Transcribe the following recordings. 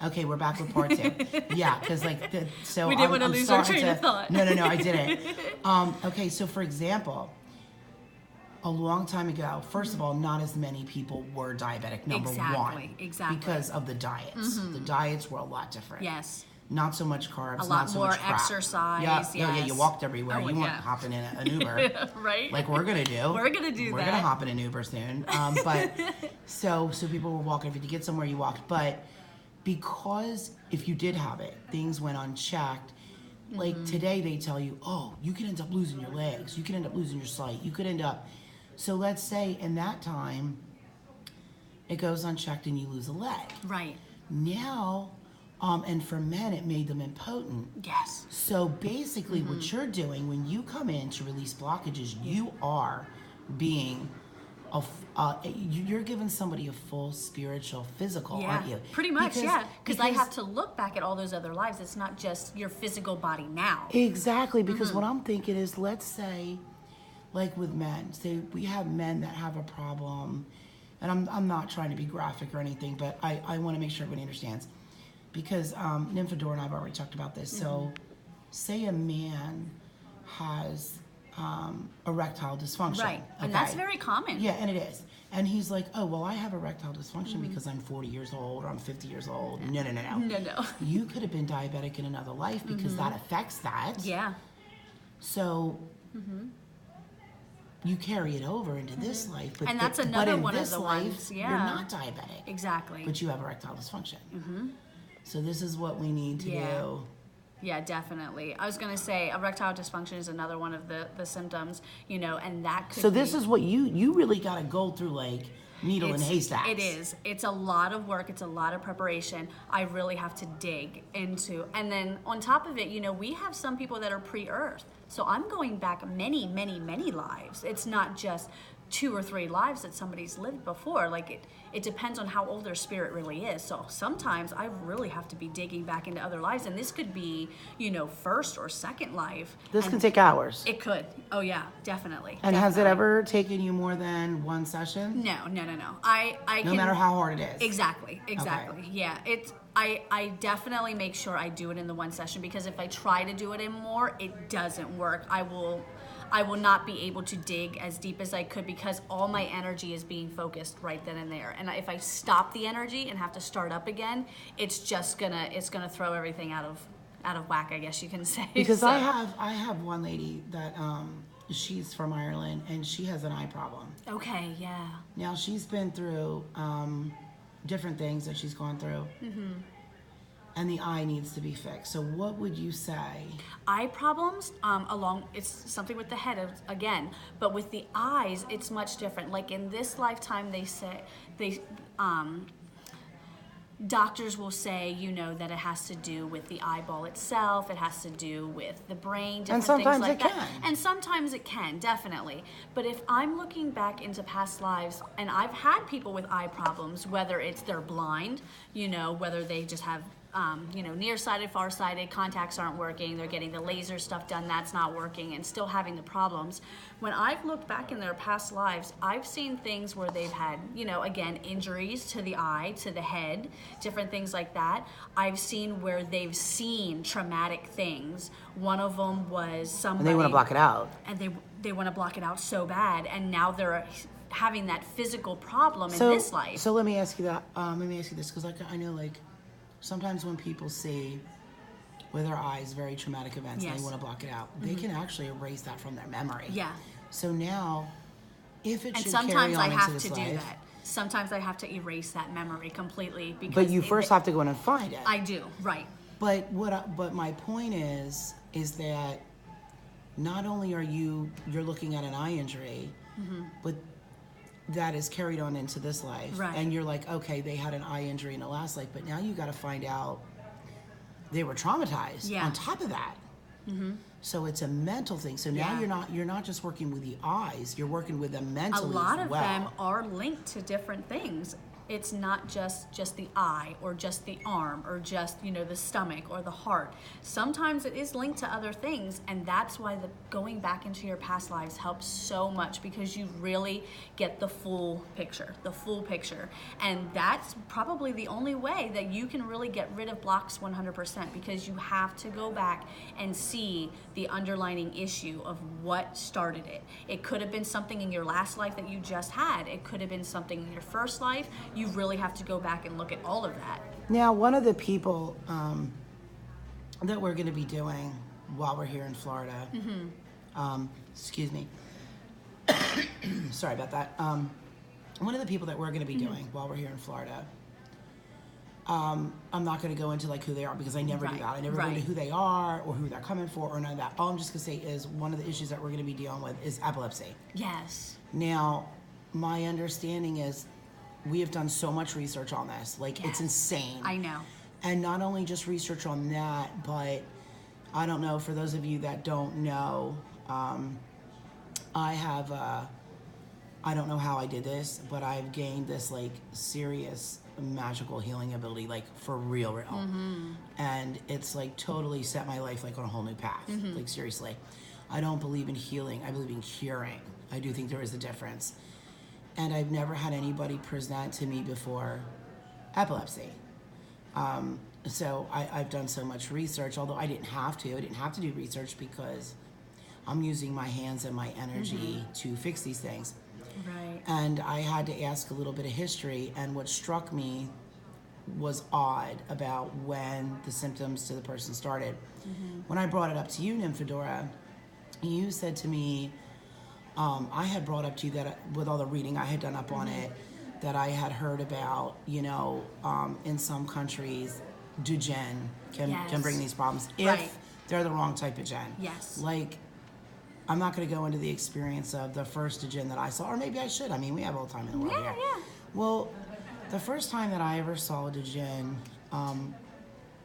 Okay, we're back with part 2. Yeah, because so we didn't want to lose our train of thought. No, I didn't. Okay, so for example, a long time ago, first of all, not as many people were diabetic, number one. Exactly. Because of the diets. The diets were a lot different. Yes. Not so much carbs, a lot not so more much crap. exercise. Yeah, yes. yeah, you walked everywhere. You weren't hopping in an Uber. Right. Like we're going to do. We're going to do We're that. going to hop in an Uber soon. But so people were walking. If you get somewhere, you walked. But because if you did have it, things went unchecked. Like today they tell you, oh, you could end up losing your legs. You could end up losing your sight. You could end up. So let's say in that time, it goes unchecked and you lose a leg. Right. Now, and for men, it made them impotent. Yes. So basically what you're doing when you come in to release blockages, you are being, you're giving somebody a full spiritual, physical, aren't you? Pretty much, because I have to look back at all those other lives. It's not just your physical body now. Exactly, because what I'm thinking is, let's say, like with men, say we have men that have a problem, and I'm not trying to be graphic or anything, but I want to make sure everybody understands. Because Nymphadora and I have already talked about this. So say a man has erectile dysfunction. Right, and that's very common. Yeah, and it is. And he's like, oh, well, I have erectile dysfunction because I'm 40 years old or I'm 50 years old. No. No. You could have been diabetic in another life because that affects that. Yeah. So you carry it over into this life. But and that's another one of the life, ones. Yeah. You're not diabetic. Exactly. But you have erectile dysfunction. So this is what we need to do. Yeah, definitely. I was going to say erectile dysfunction is another one of the symptoms, and that could So this is what you really got to go through, like needle in haystacks. It is. It's a lot of work. It's a lot of preparation. I really have to dig into. And then on top of it, we have some people that are pre-earth. So I'm going back many, many, many lives. It's not just 2 or 3 lives that somebody's lived before. Like it depends on how old their spirit really is. So sometimes I really have to be digging back into other lives, and this could be, first or second life. This can take hours. It could. Oh yeah, definitely. And has it ever taken you more than one session? No. I no can, matter how hard it is. Exactly. Okay. Yeah. I definitely make sure I do it in the one session, because if I try to do it in more, it doesn't work. I will not be able to dig as deep as I could, because all my energy is being focused right then and there. And if I stop the energy and have to start up again, it's gonna throw everything out of whack, I guess you can say. Because so. I have one lady that she's from Ireland and she has an eye problem. Okay, yeah. Now she's been through different things that she's gone through. And the eye needs to be fixed. So what would you say? Eye problems, it's something with the head again, but with the eyes, it's much different. Like in this lifetime, doctors will say, that it has to do with the eyeball itself, it has to do with the brain, different things like that. And sometimes it can, definitely. But if I'm looking back into past lives, and I've had people with eye problems, whether it's they're blind, whether they just have nearsighted, farsighted, contacts aren't working, they're getting the laser stuff done, that's not working, and still having the problems. When I've looked back in their past lives, I've seen things where they've had, again, injuries to the eye, to the head, different things like that. I've seen where they've seen traumatic things. One of them was somebody... And they want to block it out. And they want to block it out so bad, and now they're having that physical problem in this life. So let me ask you that. Let me ask you this, because I know, sometimes when people see with their eyes very traumatic events and they want to block it out, they can actually erase that from their memory. Yeah. So now, if it should sometimes carry on I have into to this do life, that. Sometimes I have to erase that memory completely, because but you first have to go in and find it. I do, right. But but my point is that not only are you're looking at an eye injury, but that is carried on into this life. Right. And you're like, okay, they had an eye injury in the last life, but now you got to find out they were traumatized on top of that. So it's a mental thing. So now you're not just working with the eyes, you're working with them mentally as well. A lot of them are linked to different things. It's not just the eye or just the arm or just, the stomach or the heart. Sometimes it is linked to other things, and that's why going back into your past lives helps so much, because you really get the full picture. And that's probably the only way that you can really get rid of blocks 100%, because you have to go back and see the underlying issue of what started it. It could have been something in your last life that you just had. It could have been something in your first life. You really have to go back and look at all of that. Now, one of the people that we're going to be doing while we're here in Florida, excuse me, sorry about that. One of the people that we're going to be doing while we're here in Florida, I'm not going to go into like who they are, because I never do that. I never go into who they are or who they're coming for or none of that. All I'm just going to say is one of the issues that we're going to be dealing with is epilepsy. Yes. Now, my understanding is we have done so much research on this. Like, it's insane. I know. And not only just research on that, but I don't know, for those of you that don't know, I have, I don't know how I did this, but I've gained this like serious magical healing ability, like for real. Mm-hmm. And it's like totally set my life like on a whole new path. Mm-hmm. Like, seriously. I don't believe in healing. I believe in curing. I do think there is a difference. And I've never had anybody present to me before epilepsy. So I've done so much research, although I didn't have to. I didn't have to do research because I'm using my hands and my energy to fix these things. Right. And I had to ask a little bit of history, and what struck me was odd about when the symptoms to the person started. Mm-hmm. When I brought it up to you, Nymphadora, you said to me, I had brought up to you that with all the reading I had done up on it, that I had heard about, in some countries, Duchenne can bring these problems if they're the wrong type of gen. Yes. Like, I'm not going to go into the experience of the first Duchenne that I saw, or maybe I should. I mean, we have all the time in the world here. Yeah. Well, the first time that I ever saw a Duchenne,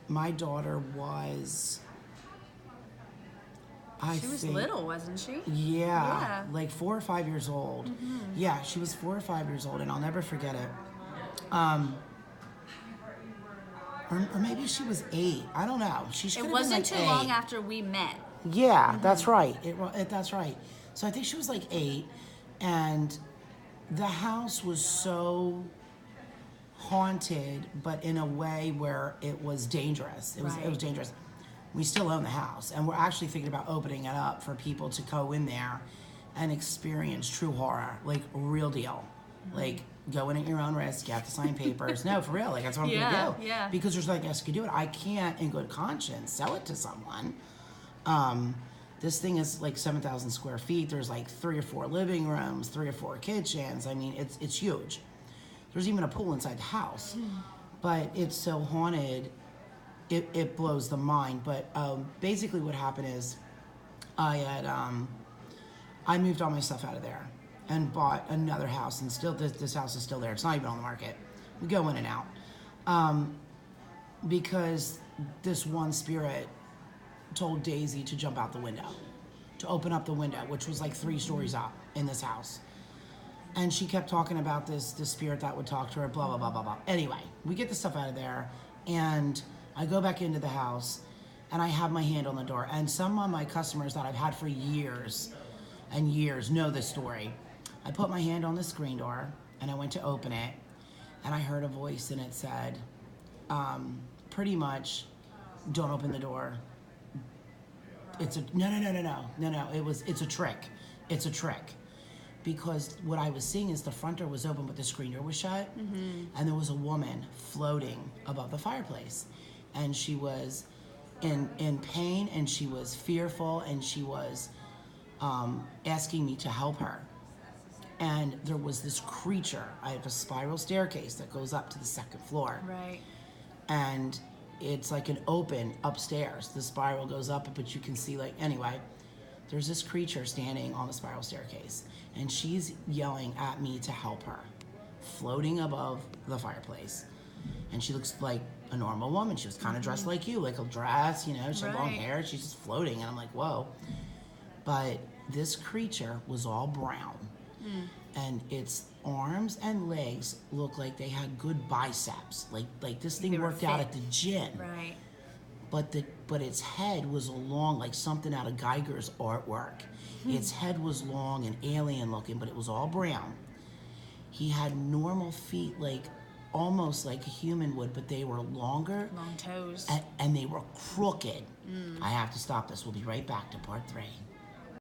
my daughter was... She was little, wasn't she? Yeah, like 4 or 5 years old. Mm-hmm. Yeah, she was 4 or 5 years old, and I'll never forget it. Or maybe she was 8. I don't know. It wasn't too long after we met. Yeah, that's right. That's right. So I think she was like 8, and the house was so haunted, but in a way where it was dangerous. It was dangerous. We still own the house, and we're actually thinking about opening it up for people to go in there and experience true horror, like real deal. Like, go in at your own risk, you have to sign papers. No, for real, like that's what I'm gonna do. Yeah. Because there's nothing else you can do it. I can't, in good conscience, sell it to someone. This thing is like 7,000 square feet. There's like 3 or 4 living rooms, 3 or 4 kitchens. I mean, it's huge. There's even a pool inside the house, but it's so haunted. It blows the mind. But basically what happened is I moved all my stuff out of there and bought another house, and still this house is still there. It's not even on the market. We go in and out because this one spirit told Daisy to jump out the window, to open up the window, which was like 3 stories up in this house. And she kept talking about this spirit that would talk to her, blah, blah, blah, blah, blah. Anyway, we get the stuff out of there, and I go back into the house, and I have my hand on the door. And some of my customers that I've had for years and years know this story. I put my hand on the screen door, and I went to open it, and I heard a voice, and it said, pretty much, don't open the door. It's a, no, it's a trick. It's a trick. Because what I was seeing is the front door was open, but the screen door was shut, and there was a woman floating above the fireplace. And she was in pain, and she was fearful, and she was asking me to help her. And there was this creature. I have a spiral staircase that goes up to the 2nd floor. Right. And it's like an open upstairs. The spiral goes up, but you can see, like, anyway, there's this creature standing on the spiral staircase, and she's yelling at me to help her, floating above the fireplace. And she looks like a normal woman. She was kind of dressed like you, like a dress, she had long hair. She's just floating, and I'm like, whoa. But this creature was all brown, and it's arms and legs looked like they had good biceps. Like this thing worked out at the gym. Right. But its head was long, like something out of Geiger's artwork. Its head was long and alien looking, but it was all brown. He had normal feet, like almost like a human would, but they were longer. Long toes. And they were crooked. I have to stop this. We'll be right back to part 3.